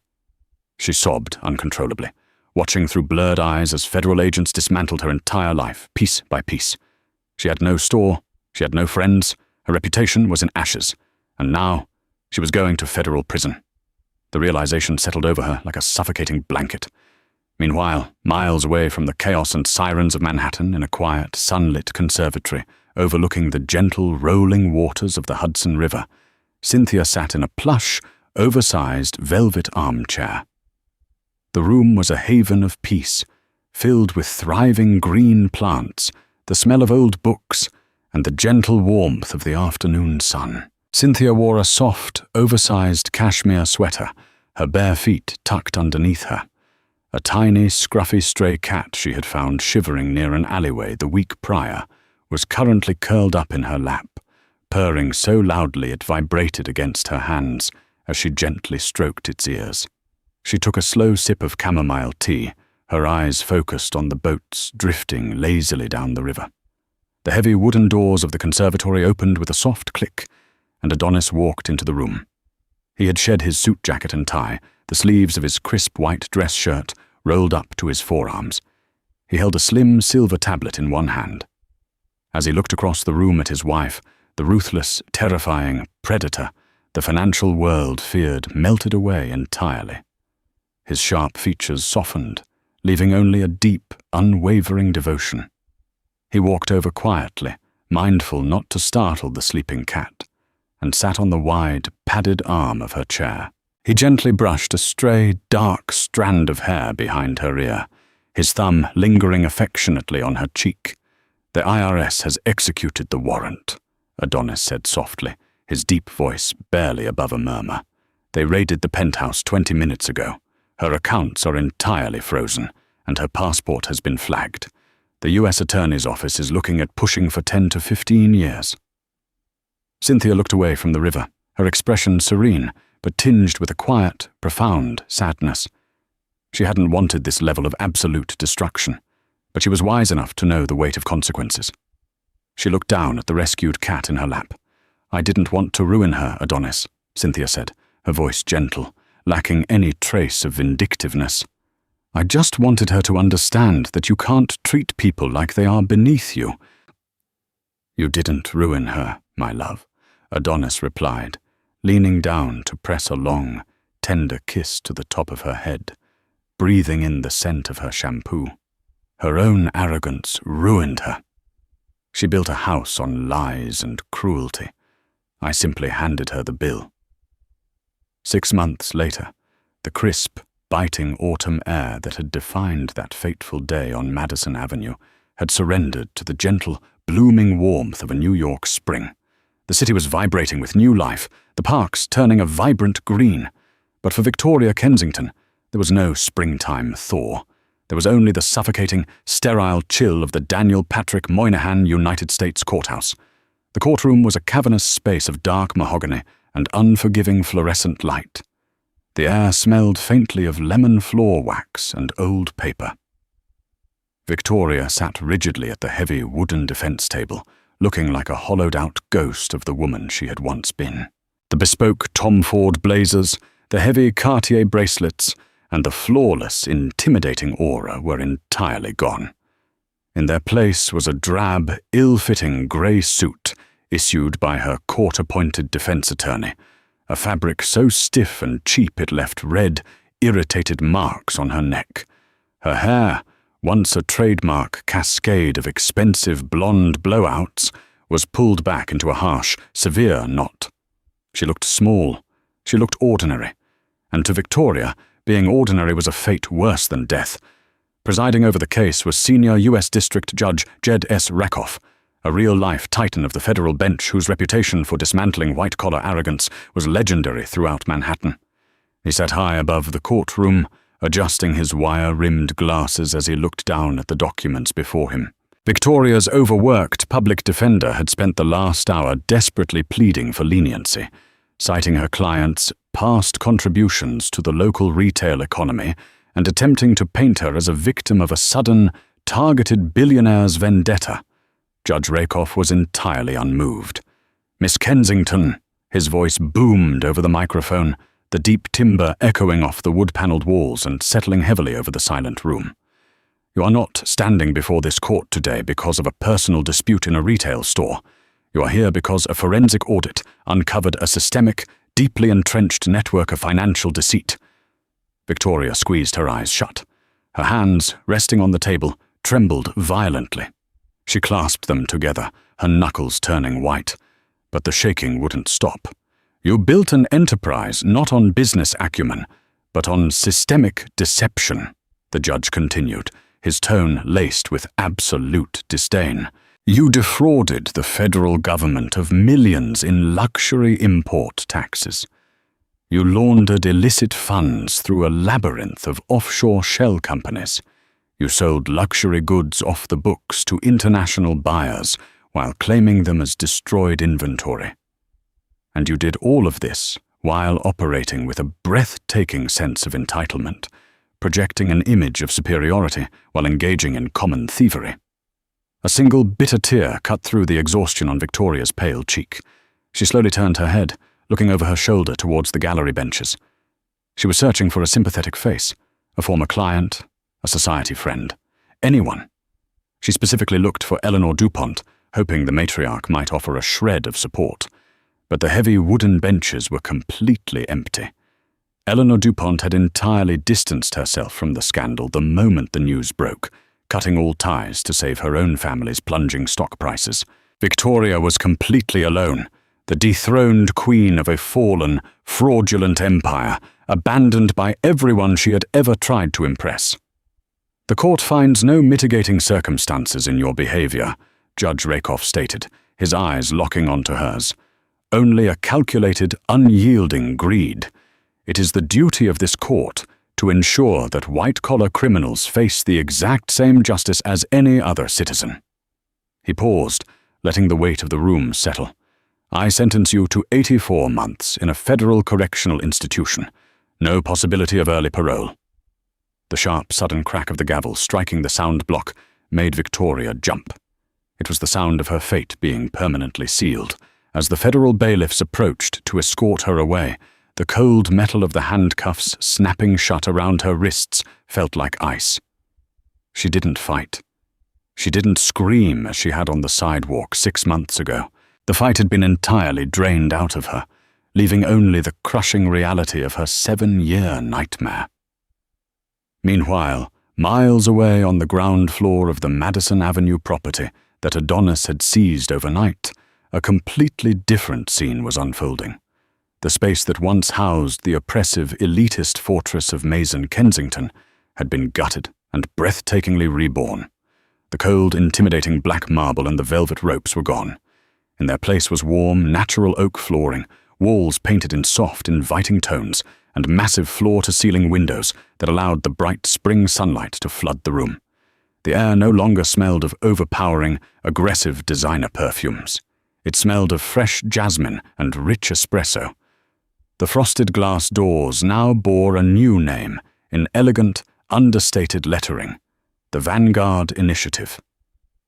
She sobbed uncontrollably, watching through blurred eyes as federal agents dismantled her entire life, piece by piece. She had no store, she had no friends, her reputation was in ashes, and now she was going to federal prison. The realization settled over her like a suffocating blanket. Meanwhile, miles away from the chaos and sirens of Manhattan, in a quiet, sunlit conservatory overlooking the gentle, rolling waters of the Hudson River, Cynthia sat in a plush, oversized velvet armchair. The room was a haven of peace, filled with thriving green plants, the smell of old books, and the gentle warmth of the afternoon sun. Cynthia wore a soft, oversized cashmere sweater, her bare feet tucked underneath her. A tiny, scruffy stray cat she had found shivering near an alleyway the week prior was currently curled up in her lap, purring so loudly it vibrated against her hands as she gently stroked its ears. She took a slow sip of chamomile tea, her eyes focused on the boats drifting lazily down the river. The heavy wooden doors of the conservatory opened with a soft click, and Adonis walked into the room. He had shed his suit jacket and tie, the sleeves of his crisp white dress shirt rolled up to his forearms. He held a slim silver tablet in one hand. As he looked across the room at his wife, the ruthless, terrifying predator the financial world feared melted away entirely. His sharp features softened, leaving only a deep, unwavering devotion. He walked over quietly, mindful not to startle the sleeping cat, and sat on the wide, padded arm of her chair. He gently brushed a stray, dark strand of hair behind her ear, his thumb lingering affectionately on her cheek. "The IRS has executed the warrant," Adonis said softly, his deep voice barely above a murmur. "They raided the penthouse 20 minutes ago. Her accounts are entirely frozen, and her passport has been flagged. The U.S. Attorney's Office is looking at pushing for 10 to 15 years. Cynthia looked away from the river, her expression serene, but tinged with a quiet, profound sadness. She hadn't wanted this level of absolute destruction, but she was wise enough to know the weight of consequences. She looked down at the rescued cat in her lap. "I didn't want to ruin her, Adonis," Cynthia said, her voice gentle, lacking any trace of vindictiveness. "I just wanted her to understand that you can't treat people like they are beneath you." "You didn't ruin her, my love," Adonis replied, leaning down to press a long, tender kiss to the top of her head, breathing in the scent of her shampoo. Her own arrogance ruined her. She built a house on lies and cruelty. I simply handed her the bill. 6 months later, the crisp, biting autumn air that had defined that fateful day on Madison Avenue had surrendered to the gentle, blooming warmth of a New York spring. The city was vibrating with new life, the parks turning a vibrant green. But for Victoria Kensington, there was no springtime thaw. There was only the suffocating, sterile chill of the Daniel Patrick Moynihan United States Courthouse. The courtroom was a cavernous space of dark mahogany and unforgiving fluorescent light. The air smelled faintly of lemon floor wax and old paper. Victoria sat rigidly at the heavy wooden defense table, looking like a hollowed-out ghost of the woman she had once been. The bespoke Tom Ford blazers, the heavy Cartier bracelets, and the flawless, intimidating aura were entirely gone. In their place was a drab, ill-fitting grey suit issued by her court-appointed defense attorney, a fabric so stiff and cheap it left red, irritated marks on her neck. Her hair, once a trademark cascade of expensive blonde blowouts, was pulled back into a harsh, severe knot. She looked small, she looked ordinary, and to Victoria, being ordinary was a fate worse than death. Presiding over the case was senior U.S. District Judge Jed S. Rakoff, a real-life titan of the federal bench whose reputation for dismantling white-collar arrogance was legendary throughout Manhattan. He sat high above the courtroom, adjusting his wire-rimmed glasses as he looked down at the documents before him. Victoria's overworked public defender had spent the last hour desperately pleading for leniency, citing her client's past contributions to the local retail economy and attempting to paint her as a victim of a sudden, targeted billionaire's vendetta. Judge Rakoff was entirely unmoved. "Miss Kensington," his voice boomed over the microphone, the deep timbre echoing off the wood-panelled walls and settling heavily over the silent room. "You are not standing before this court today because of a personal dispute in a retail store. You are here because a forensic audit uncovered a systemic, deeply entrenched network of financial deceit." Victoria squeezed her eyes shut. Her hands, resting on the table, trembled violently. She clasped them together, her knuckles turning white. But the shaking wouldn't stop. "You built an enterprise not on business acumen, but on systemic deception," the judge continued, his tone laced with absolute disdain. "You defrauded the federal government of millions in luxury import taxes. You laundered illicit funds through a labyrinth of offshore shell companies. You sold luxury goods off the books to international buyers while claiming them as destroyed inventory. And you did all of this while operating with a breathtaking sense of entitlement, projecting an image of superiority while engaging in common thievery." A single bitter tear cut through the exhaustion on Victoria's pale cheek. She slowly turned her head, looking over her shoulder towards the gallery benches. She was searching for a sympathetic face, a former client, a society friend, anyone. She specifically looked for Eleanor DuPont, hoping the matriarch might offer a shred of support. But the heavy wooden benches were completely empty. Eleanor DuPont had entirely distanced herself from the scandal the moment the news broke, cutting all ties to save her own family's plunging stock prices. Victoria was completely alone, the dethroned queen of a fallen, fraudulent empire, abandoned by everyone she had ever tried to impress. "The court finds no mitigating circumstances in your behavior," Judge Rakoff stated, his eyes locking onto hers. "Only a calculated, unyielding greed. It is the duty of this court to ensure that white-collar criminals face the exact same justice as any other citizen." He paused, letting the weight of the room settle. "I sentence you to 84 months in a federal correctional institution. No possibility of early parole." The sharp, sudden crack of the gavel striking the sound block made Victoria jump. It was the sound of her fate being permanently sealed. As the federal bailiffs approached to escort her away, the cold metal of the handcuffs snapping shut around her wrists felt like ice. She didn't fight. She didn't scream as she had on the sidewalk 6 months ago. The fight had been entirely drained out of her, leaving only the crushing reality of her 7-year nightmare. Meanwhile, miles away on the ground floor of the Madison Avenue property that Adonis had seized overnight, a completely different scene was unfolding. The space that once housed the oppressive, elitist fortress of Mason Kensington had been gutted and breathtakingly reborn. The cold, intimidating black marble and the velvet ropes were gone. In their place was warm, natural oak flooring, walls painted in soft, inviting tones, and massive floor-to-ceiling windows that allowed the bright spring sunlight to flood the room. The air no longer smelled of overpowering, aggressive designer perfumes. It smelled of fresh jasmine and rich espresso. The frosted glass doors now bore a new name in elegant, understated lettering: the Vanguard Initiative.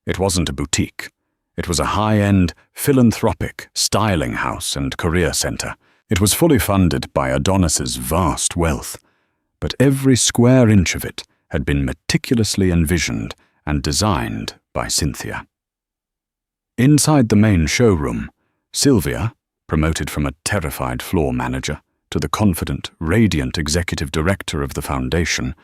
It wasn't a boutique. It was a high-end, philanthropic, styling house and career center. It was fully funded by Adonis's vast wealth, but every square inch of it had been meticulously envisioned and designed by Cynthia. Inside the main showroom, Sylvia, promoted from a terrified floor manager to the confident, radiant executive director of the foundation,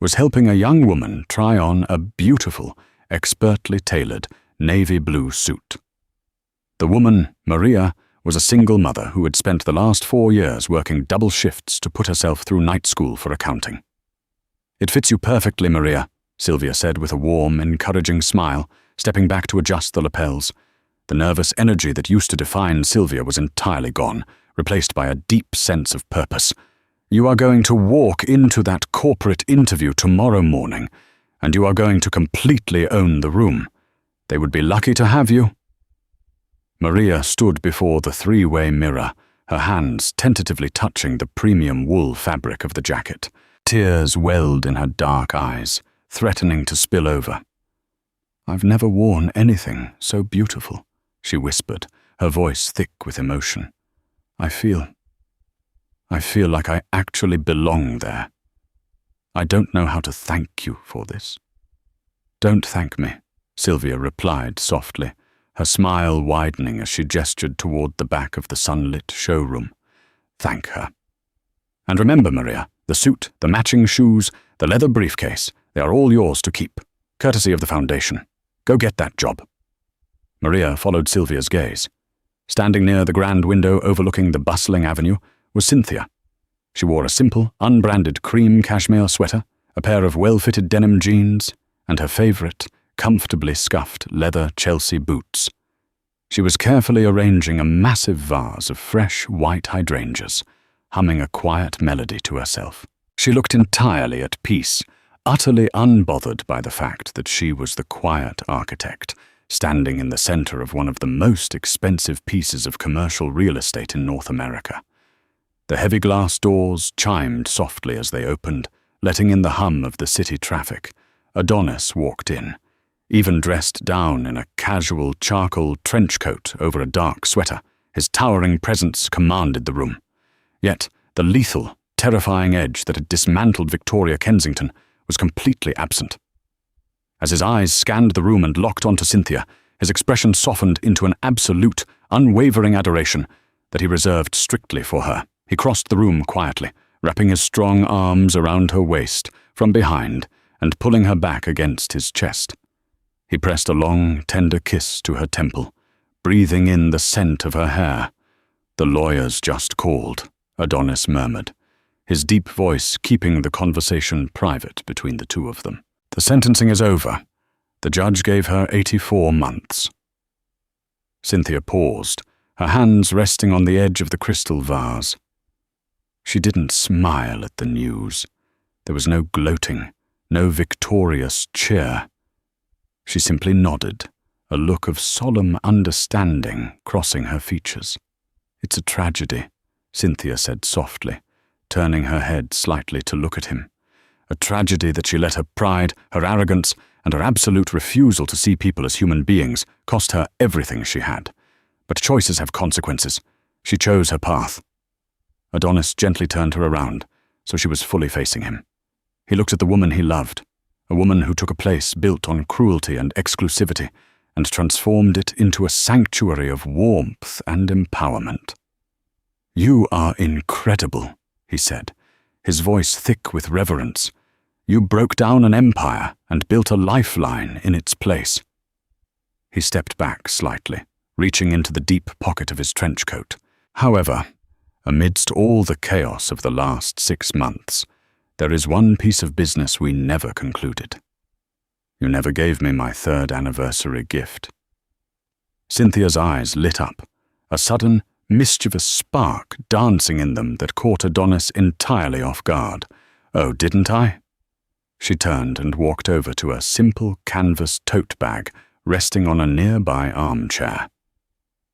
was helping a young woman try on a beautiful, expertly tailored navy blue suit. The woman, Maria, was a single mother who had spent the last 4 years working double shifts to put herself through night school for accounting. "It fits you perfectly, Maria," Sylvia said with a warm, encouraging smile, stepping back to adjust the lapels. The nervous energy that used to define Sylvia was entirely gone, replaced by a deep sense of purpose. "You are going to walk into that corporate interview tomorrow morning, and you are going to completely own the room. They would be lucky to have you." Maria stood before the three-way mirror, her hands tentatively touching the premium wool fabric of the jacket. Tears welled in her dark eyes, threatening to spill over. "I've never worn anything so beautiful," she whispered, her voice thick with emotion. I feel like I actually belong there. I don't know how to thank you for this." "Don't thank me," Sylvia replied softly, her smile widening as she gestured toward the back of the sunlit showroom. "Thank her. And remember, Maria, the suit, the matching shoes, the leather briefcase, they are all yours to keep, courtesy of the foundation. Go get that job." Maria followed Sylvia's gaze. Standing near the grand window overlooking the bustling avenue was Cynthia. She wore a simple, unbranded cream cashmere sweater, a pair of well-fitted denim jeans, and her favorite, comfortably scuffed leather Chelsea boots. She was carefully arranging a massive vase of fresh white hydrangeas, humming a quiet melody to herself. She looked entirely at peace, utterly unbothered by the fact that she was the quiet architect, standing in the center of one of the most expensive pieces of commercial real estate in North America. The heavy glass doors chimed softly as they opened, letting in the hum of the city traffic. Adonis walked in, even dressed down in a casual charcoal trench coat over a dark sweater. His towering presence commanded the room. Yet the lethal, terrifying edge that had dismantled Victoria Kensington was completely absent. As his eyes scanned the room and locked onto Cynthia, his expression softened into an absolute, unwavering adoration that he reserved strictly for her. He crossed the room quietly, wrapping his strong arms around her waist from behind and pulling her back against his chest. He pressed a long, tender kiss to her temple, breathing in the scent of her hair. "The lawyer's just called," Adonis murmured, his deep voice keeping the conversation private between the two of them. "The sentencing is over. The judge gave her 84 months. Cynthia paused, her hands resting on the edge of the crystal vase. She didn't smile at the news. There was no gloating, no victorious cheer. She simply nodded, a look of solemn understanding crossing her features. "It's a tragedy," Cynthia said softly, turning her head slightly to look at him. A tragedy that she let her pride, her arrogance, and her absolute refusal to see people as human beings cost her everything she had. But choices have consequences. She chose her path. Adonis gently turned her around, so she was fully facing him. He looked at the woman he loved, a woman who took a place built on cruelty and exclusivity, and transformed it into a sanctuary of warmth and empowerment. "You are incredible," he said, his voice thick with reverence. "You broke down an empire and built a lifeline in its place." He stepped back slightly, reaching into the deep pocket of his trench coat. "However, amidst all the chaos of the last 6 months, there is one piece of business we never concluded. You never gave me my 3rd anniversary gift." Cynthia's eyes lit up, a sudden, mischievous spark dancing in them that caught Adonis entirely off guard. "Oh, didn't I?" She turned and walked over to a simple canvas tote bag resting on a nearby armchair.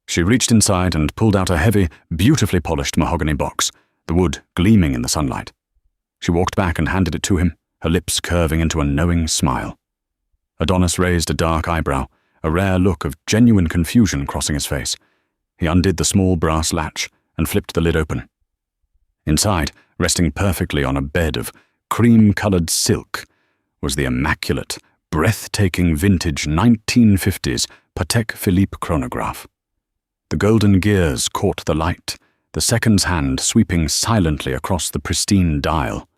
She reached inside and pulled out a heavy, beautifully polished mahogany box, the wood gleaming in the sunlight. She walked back and handed it to him, her lips curving into a knowing smile. Adonis raised a dark eyebrow, a rare look of genuine confusion crossing his face. He undid the small brass latch and flipped the lid open. Inside, resting perfectly on a bed of cream-colored silk, was the immaculate, breathtaking vintage 1950s Patek Philippe chronograph. The golden gears caught the light, the seconds hand sweeping silently across the pristine dial.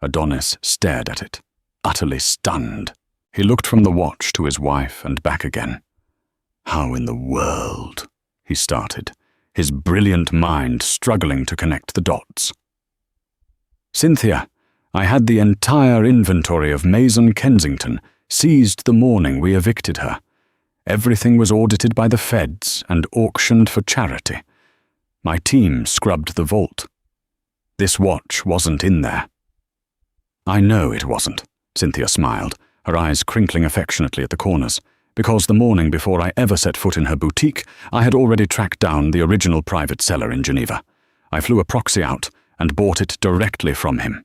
Adonis stared at it, utterly stunned. He looked from the watch to his wife and back again. "How in the world?" he started, his brilliant mind struggling to connect the dots. "Cynthia, I had the entire inventory of Maison Kensington seized the morning we evicted her. Everything was audited by the feds and auctioned for charity. My team scrubbed the vault. This watch wasn't in there." "I know it wasn't," Cynthia smiled, her eyes crinkling affectionately at the corners, because the morning before I ever set foot in her boutique, I had already tracked down the original private seller in Geneva. I flew a proxy out and bought it directly from him.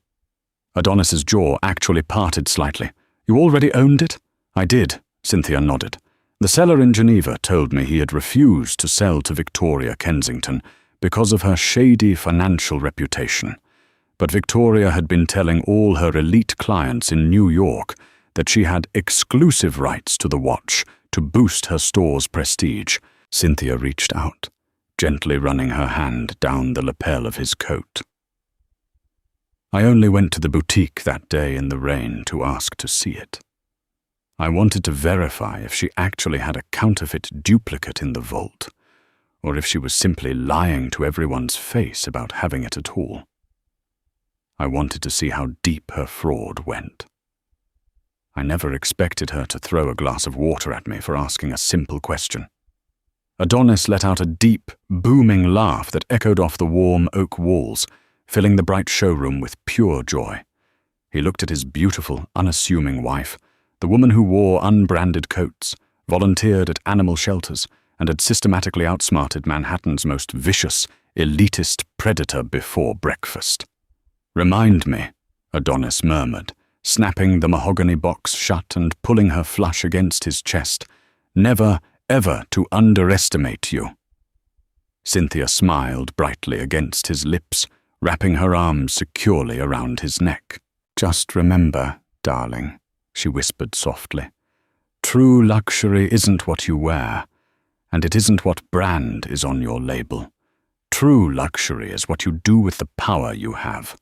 Adonis's jaw actually parted slightly. "You already owned it?" "I did," Cynthia nodded. "The seller in Geneva told me he had refused to sell to Victoria Kensington because of her shady financial reputation. But Victoria had been telling all her elite clients in New York that she had exclusive rights to the watch to boost her store's prestige." Cynthia reached out, gently running her hand down the lapel of his coat. "I only went to the boutique that day in the rain to ask to see it. I wanted to verify if she actually had a counterfeit duplicate in the vault, or if she was simply lying to everyone's face about having it at all. I wanted to see how deep her fraud went. I never expected her to throw a glass of water at me for asking a simple question." Adonis let out a deep, booming laugh that echoed off the warm oak walls, filling the bright showroom with pure joy. He looked at his beautiful, unassuming wife, the woman who wore unbranded coats, volunteered at animal shelters, and had systematically outsmarted Manhattan's most vicious, elitist predator before breakfast. "Remind me," Adonis murmured, snapping the mahogany box shut and pulling her flush against his chest, "never, ever to underestimate you." Cynthia smiled brightly against his lips, wrapping her arms securely around his neck. "Just remember, darling," she whispered softly, "true luxury isn't what you wear, and it isn't what brand is on your label. True luxury is what you do with the power you have."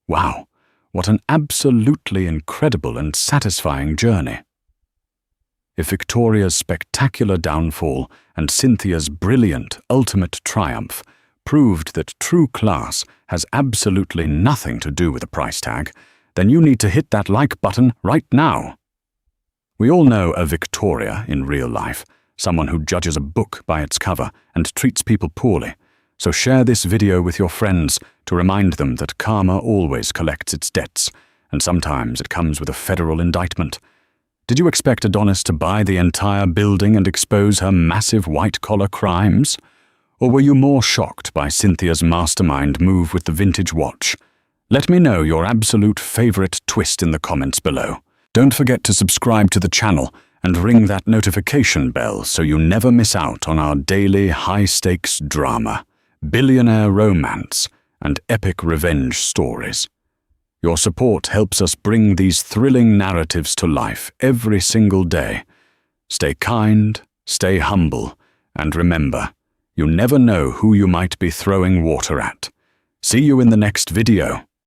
Wow, what an absolutely incredible and satisfying journey. If Victoria's spectacular downfall and Cynthia's brilliant, ultimate triumph proved that true class has absolutely nothing to do with a price tag, then you need to hit that like button right now. We all know a Victoria in real life, someone who judges a book by its cover and treats people poorly. So share this video with your friends to remind them that karma always collects its debts, and sometimes it comes with a federal indictment. Did you expect Adonis to buy the entire building and expose her massive white-collar crimes? Or were you more shocked by Cynthia's mastermind move with the vintage watch? Let me know your absolute favorite twist in the comments below. Don't forget to subscribe to the channel and ring that notification bell so you never miss out on our daily high-stakes drama, billionaire romance, and epic revenge stories. Your support helps us bring these thrilling narratives to life every single day. Stay kind, stay humble, and remember, you never know who you might be throwing water at. See you in the next video.